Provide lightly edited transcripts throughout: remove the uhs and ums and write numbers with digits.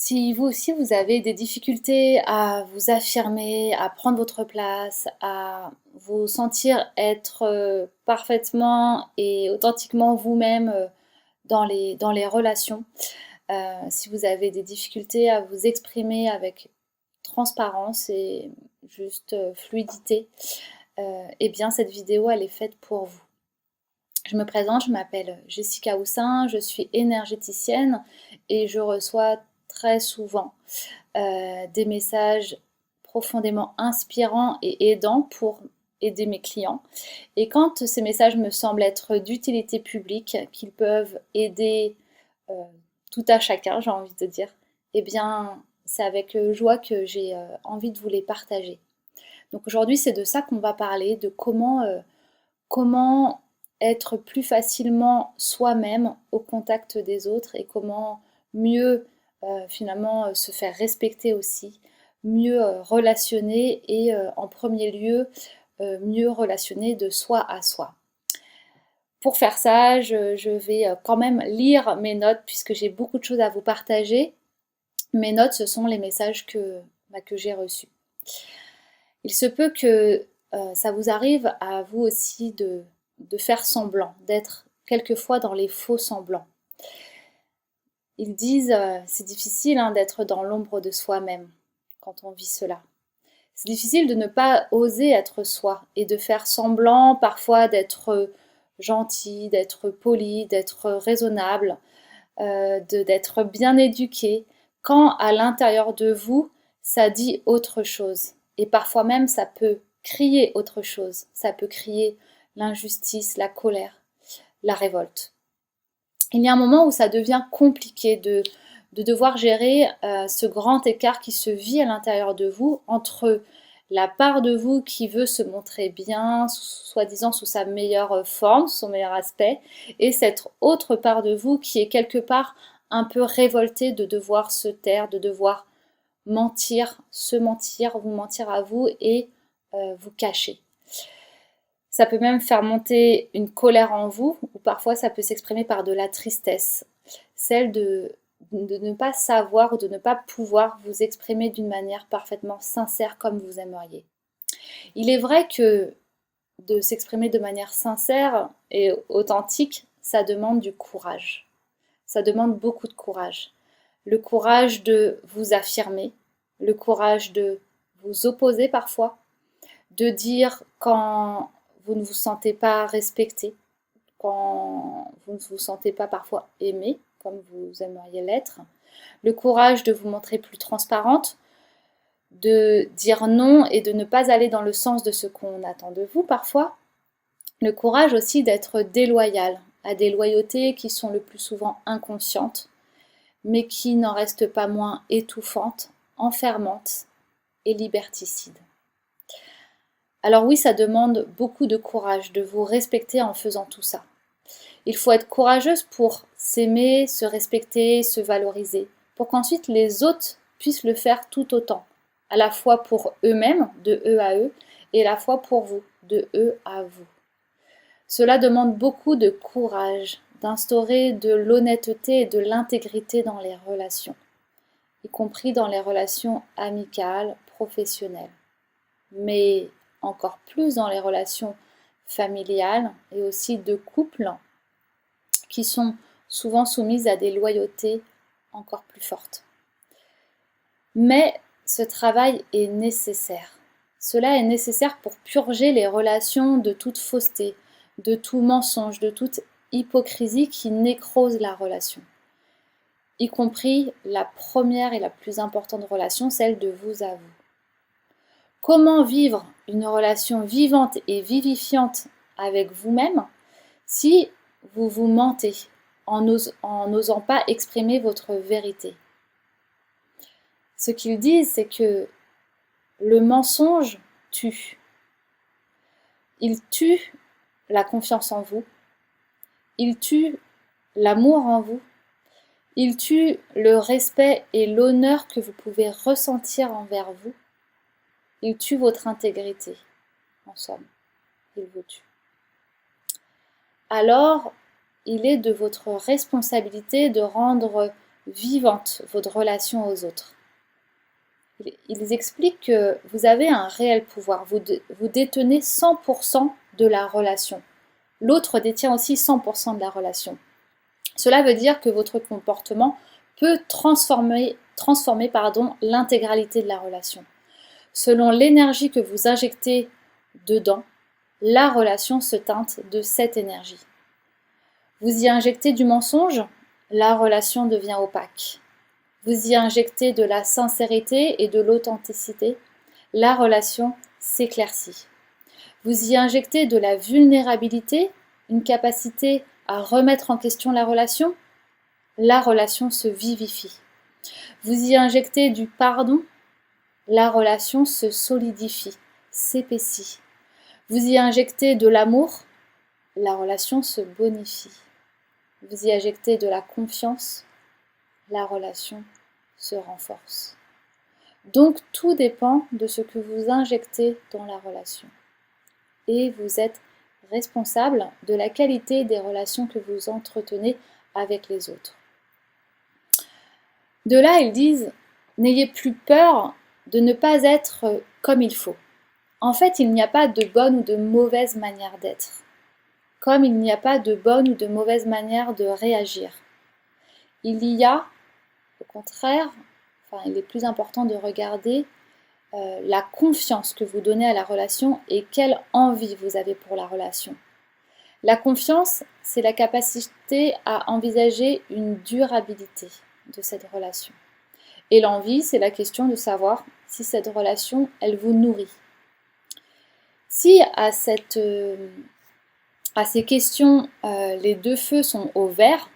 Si vous aussi vous avez des difficultés à vous affirmer, à prendre votre place, à vous sentir être parfaitement et authentiquement vous-même dans les relations, si vous avez des difficultés à vous exprimer avec transparence et juste fluidité, eh bien cette vidéo elle est faite pour vous. Je me présente, je m'appelle Jessica Houssin, je suis énergéticienne et je reçois très souvent des messages profondément inspirants et aidants pour aider mes clients. Et quand ces messages me semblent être d'utilité publique, qu'ils peuvent aider euh, tout à chacun, j'ai envie de dire, eh bien, c'est avec joie que j'ai envie de vous les partager. Donc aujourd'hui, c'est de ça qu'on va parler, de comment être plus facilement soi-même au contact des autres et comment mieux finalement se faire respecter aussi, mieux relationner et en premier lieu mieux relationner de soi à soi. Pour faire ça, je vais quand même lire mes notes puisque j'ai beaucoup de choses à vous partager. Mes notes, ce sont les messages que j'ai reçus. Il se peut que ça vous arrive à vous aussi de faire semblant, d'être quelquefois dans les faux semblants. Ils disent c'est difficile d'être dans l'ombre de soi-même quand on vit cela. C'est difficile de ne pas oser être soi et de faire semblant parfois d'être gentil, d'être poli, d'être raisonnable, d'être bien éduqué, quand à l'intérieur de vous, ça dit autre chose. Et parfois même, ça peut crier autre chose. Ça peut crier l'injustice, la colère, la révolte. Il y a un moment où ça devient compliqué de devoir gérer ce grand écart qui se vit à l'intérieur de vous entre la part de vous qui veut se montrer bien, soi-disant sous sa meilleure forme, son meilleur aspect, et cette autre part de vous qui est quelque part un peu révoltée de devoir se taire, de devoir mentir, se mentir, vous mentir à vous et vous cacher. Ça peut même faire monter une colère en vous, ou parfois ça peut s'exprimer par de la tristesse, celle de ne pas savoir ou de ne pas pouvoir vous exprimer d'une manière parfaitement sincère comme vous aimeriez. Il est vrai que de s'exprimer de manière sincère et authentique, ça demande du courage. Ça demande beaucoup de courage. Le courage de vous affirmer, le courage de vous opposer parfois, de dire quand vous ne vous sentez pas respecté, quand vous ne vous sentez pas parfois aimé, comme vous aimeriez l'être, le courage de vous montrer plus transparente, de dire non et de ne pas aller dans le sens de ce qu'on attend de vous parfois, le courage aussi d'être déloyal à des loyautés qui sont le plus souvent inconscientes, mais qui n'en restent pas moins étouffantes, enfermantes et liberticides. Alors oui, ça demande beaucoup de courage de vous respecter en faisant tout ça. Il faut être courageuse pour s'aimer, se respecter, se valoriser, pour qu'ensuite les autres puissent le faire tout autant, à la fois pour eux-mêmes, de eux à eux, et à la fois pour vous, de eux à vous. Cela demande beaucoup de courage, d'instaurer de l'honnêteté et de l'intégrité dans les relations, y compris dans les relations amicales, professionnelles, mais encore plus dans les relations familiales et aussi de couple qui sont souvent soumises à des loyautés encore plus fortes. Mais ce travail est nécessaire. Cela est nécessaire pour purger les relations de toute fausseté, de tout mensonge, de toute hypocrisie qui nécrose la relation, y compris la première et la plus importante relation, celle de vous à vous. Comment vivre une relation vivante et vivifiante avec vous-même si vous vous mentez en n'osant pas exprimer votre vérité? Ce qu'ils disent, c'est que le mensonge tue. Il tue la confiance en vous, il tue l'amour en vous, il tue le respect et l'honneur que vous pouvez ressentir envers vous, il tue votre intégrité, en somme, il vous tue. Alors, il est de votre responsabilité de rendre vivante votre relation aux autres. Ils expliquent que vous avez un réel pouvoir, vous détenez 100% de la relation. L'autre détient aussi 100% de la relation. Cela veut dire que votre comportement peut transformer l'intégralité de la relation. Selon l'énergie que vous injectez dedans, la relation se teinte de cette énergie. Vous y injectez du mensonge, la relation devient opaque. Vous y injectez de la sincérité et de l'authenticité, la relation s'éclaircit. Vous y injectez de la vulnérabilité, une capacité à remettre en question la relation se vivifie. Vous y injectez du pardon, la relation se solidifie, s'épaissit. Vous y injectez de l'amour, la relation se bonifie. Vous y injectez de la confiance, la relation se renforce. Donc tout dépend de ce que vous injectez dans la relation. Et vous êtes responsable de la qualité des relations que vous entretenez avec les autres. De là, ils disent, n'ayez plus peur de ne pas être comme il faut. En fait, il n'y a pas de bonne ou de mauvaise manière d'être, comme il n'y a pas de bonne ou de mauvaise manière de réagir. Il y a, au contraire, il est plus important de regarder la confiance que vous donnez à la relation et quelle envie vous avez pour la relation. La confiance, c'est la capacité à envisager une durabilité de cette relation. Et l'envie, c'est la question de savoir si cette relation, elle vous nourrit. Si à ces questions, les deux feux sont au vert,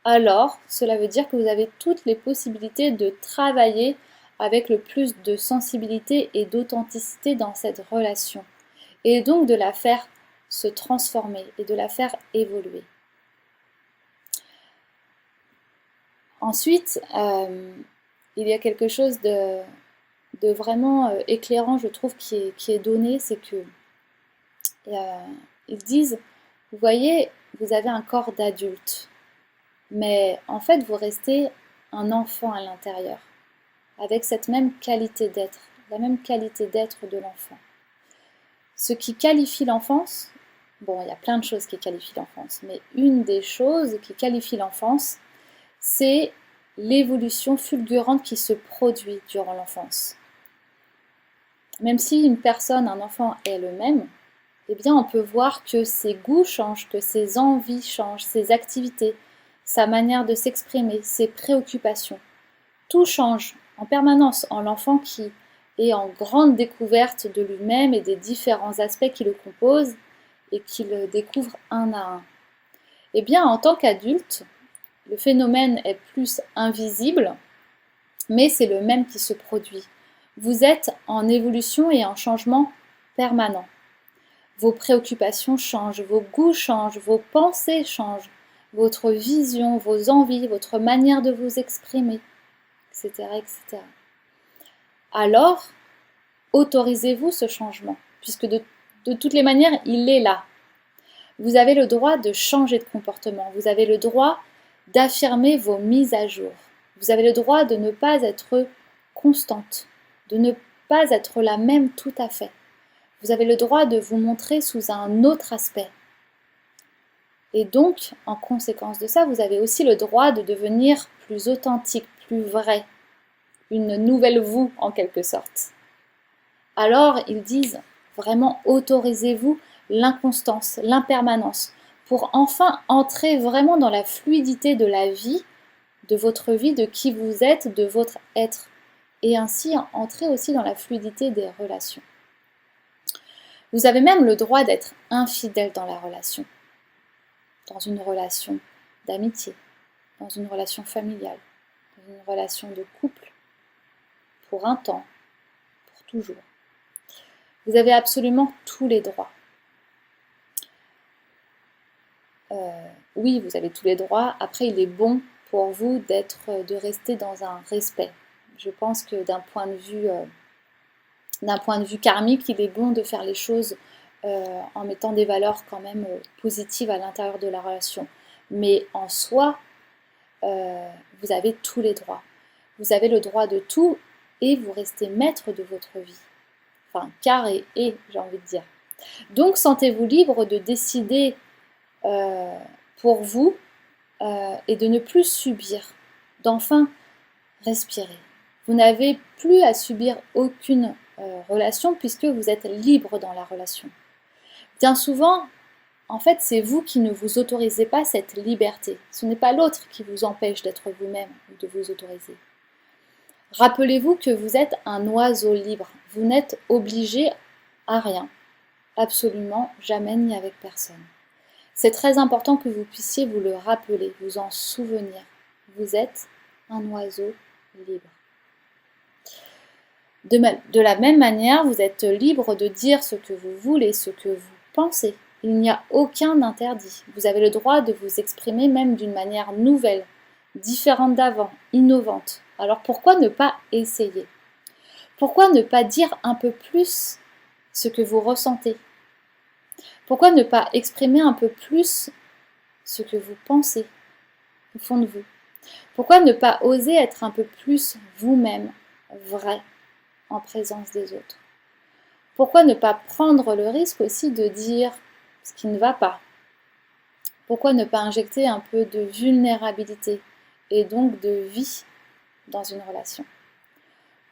alors cela veut dire que vous avez toutes les possibilités de travailler avec le plus de sensibilité et d'authenticité dans cette relation. Et donc de la faire se transformer et de la faire évoluer. Ensuite, il y a quelque chose de vraiment éclairant, je trouve, qui est donné, c'est que ils disent, vous voyez, vous avez un corps d'adulte, mais en fait, vous restez un enfant à l'intérieur, avec cette même qualité d'être, la même qualité d'être de l'enfant. Ce qui qualifie l'enfance, bon, il y a plein de choses qui qualifient l'enfance, mais une des choses qui qualifie l'enfance, c'est l'évolution fulgurante qui se produit durant l'enfance. Même si une personne, un enfant est le même, eh bien on peut voir que ses goûts changent, que ses envies changent, ses activités, sa manière de s'exprimer, ses préoccupations. Tout change en permanence en l'enfant qui est en grande découverte de lui-même et des différents aspects qui le composent et qu'il découvre un à un. Eh bien, en tant qu'adulte, le phénomène est plus invisible, mais c'est le même qui se produit. Vous êtes en évolution et en changement permanent. Vos préoccupations changent, vos goûts changent, vos pensées changent, votre vision, vos envies, votre manière de vous exprimer, etc., etc. Alors, autorisez-vous ce changement, puisque de toutes les manières, il est là. Vous avez le droit de changer de comportement, vous avez le droit d'affirmer vos mises à jour. Vous avez le droit de ne pas être constante, de ne pas être la même tout à fait. Vous avez le droit de vous montrer sous un autre aspect. Et donc, en conséquence de ça, vous avez aussi le droit de devenir plus authentique, plus vrai, une nouvelle vous en quelque sorte. Alors, ils disent vraiment autorisez-vous l'inconstance, l'impermanence, pour enfin entrer vraiment dans la fluidité de la vie, de votre vie, de qui vous êtes, de votre être, et ainsi entrer aussi dans la fluidité des relations. Vous avez même le droit d'être infidèle dans la relation, dans une relation d'amitié, dans une relation familiale, dans une relation de couple, pour un temps, pour toujours. Vous avez absolument tous les droits. Oui, vous avez tous les droits. Après, il est bon pour vous de rester dans un respect. Je pense que d'un point de vue karmique, il est bon de faire les choses en mettant des valeurs quand même positives à l'intérieur de la relation. Mais en soi, vous avez tous les droits. Vous avez le droit de tout et vous restez maître de votre vie. Enfin, car et j'ai envie de dire. Donc, sentez-vous libre de décider pour vous et de ne plus subir, d'enfin respirer. Vous n'avez plus à subir aucune relation puisque vous êtes libre dans la relation. Bien souvent, en fait, c'est vous qui ne vous autorisez pas cette liberté. Ce n'est pas l'autre qui vous empêche d'être vous-même ou de vous autoriser. Rappelez-vous que vous êtes un oiseau libre. Vous n'êtes obligé à rien. Absolument jamais ni avec personne. C'est très important que vous puissiez vous le rappeler, vous en souvenir. Vous êtes un oiseau libre. De la même manière, vous êtes libre de dire ce que vous voulez, ce que vous pensez. Il n'y a aucun interdit. Vous avez le droit de vous exprimer même d'une manière nouvelle, différente d'avant, innovante. Alors pourquoi ne pas essayer? Pourquoi ne pas dire un peu plus ce que vous ressentez? Pourquoi ne pas exprimer un peu plus ce que vous pensez au fond de vous? Pourquoi ne pas oser être un peu plus vous-même, vrai, en présence des autres? Pourquoi ne pas prendre le risque aussi de dire ce qui ne va pas? Pourquoi ne pas injecter un peu de vulnérabilité et donc de vie dans une relation?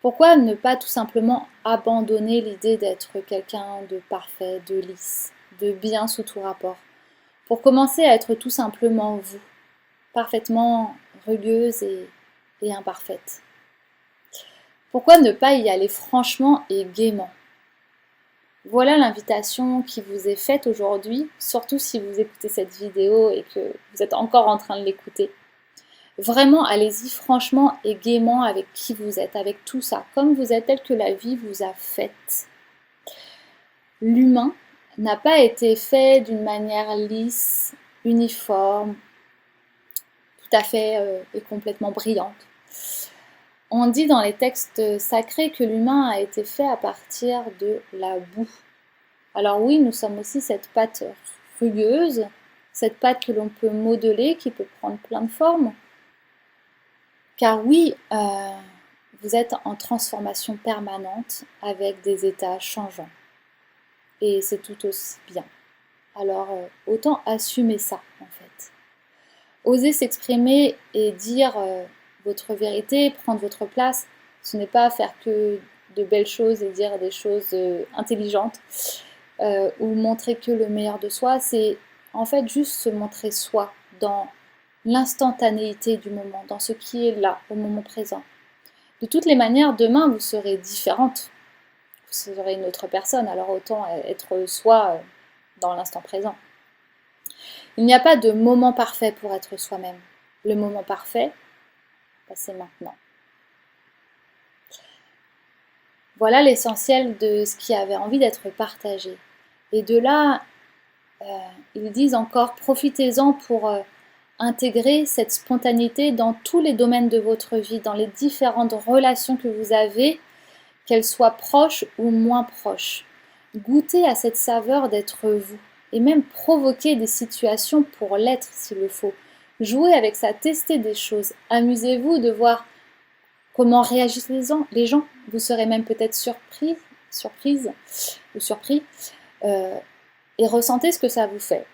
Pourquoi ne pas tout simplement abandonner l'idée d'être quelqu'un de parfait, de lisse, de bien sous tout rapport, pour commencer à être tout simplement vous, parfaitement rugueuse et imparfaite? Pourquoi ne pas y aller franchement et gaiement? Voilà l'invitation qui vous est faite aujourd'hui, surtout si vous écoutez cette vidéo et que vous êtes encore en train de l'écouter. Vraiment, allez-y franchement et gaiement avec qui vous êtes, avec tout ça, comme vous êtes, tel que la vie vous a faite. L'humain n'a pas été fait d'une manière lisse, uniforme, tout à fait et complètement brillante. On dit dans les textes sacrés que l'humain a été fait à partir de la boue. Alors oui, nous sommes aussi cette pâte rugueuse, cette pâte que l'on peut modeler, qui peut prendre plein de formes. Car oui, vous êtes en transformation permanente avec des états changeants. Et c'est tout aussi bien. Alors autant assumer ça en fait. Oser s'exprimer et dire votre vérité, prendre votre place, ce n'est pas faire que de belles choses et dire des choses intelligentes ou montrer que le meilleur de soi, c'est en fait juste se montrer soi dans l'instantanéité du moment, dans ce qui est là, au moment présent. De toutes les manières, demain, vous serez différente. Vous serez une autre personne, alors autant être soi dans l'instant présent. Il n'y a pas de moment parfait pour être soi-même. Le moment parfait, c'est maintenant. Voilà l'essentiel de ce qui avait envie d'être partagé. Et de là, ils disent encore, profitez-en pour intégrer cette spontanéité dans tous les domaines de votre vie, dans les différentes relations que vous avez, qu'elles soient proches ou moins proches. Goûtez à cette saveur d'être vous et même provoquer des situations pour l'être s'il le faut. Jouez avec ça, testez des choses, amusez-vous de voir comment réagissent les gens. Vous serez même peut-être surprise ou surpris et ressentez ce que ça vous fait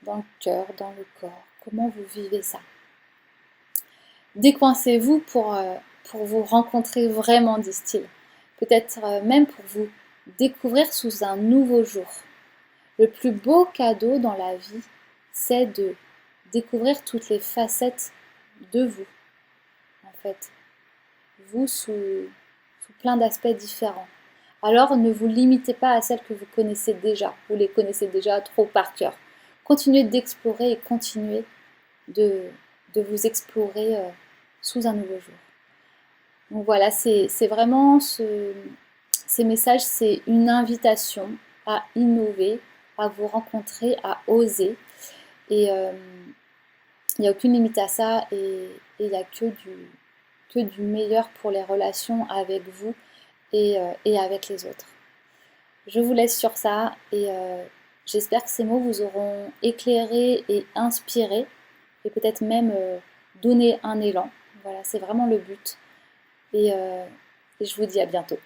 dans le cœur, dans le corps. Comment vous vivez ça? Décoincez-vous pour vous rencontrer vraiment, disent-ils. Peut-être même pour vous découvrir sous un nouveau jour. Le plus beau cadeau dans la vie, c'est de découvrir toutes les facettes de vous, en fait. Vous sous plein d'aspects différents. Alors ne vous limitez pas à celles que vous connaissez déjà. Vous les connaissez déjà trop par cœur. Continuez d'explorer et continuez de vous explorer sous un nouveau jour. Donc voilà, c'est vraiment ces messages, c'est une invitation à innover, à vous rencontrer, à oser. Et il n'y a aucune limite à ça et il n'y a que du meilleur pour les relations avec vous et avec les autres. Je vous laisse sur ça et j'espère que ces mots vous auront éclairé et inspiré et peut-être même donner un élan. Voilà, c'est vraiment le but. Et, euh, et je vous dis à bientôt.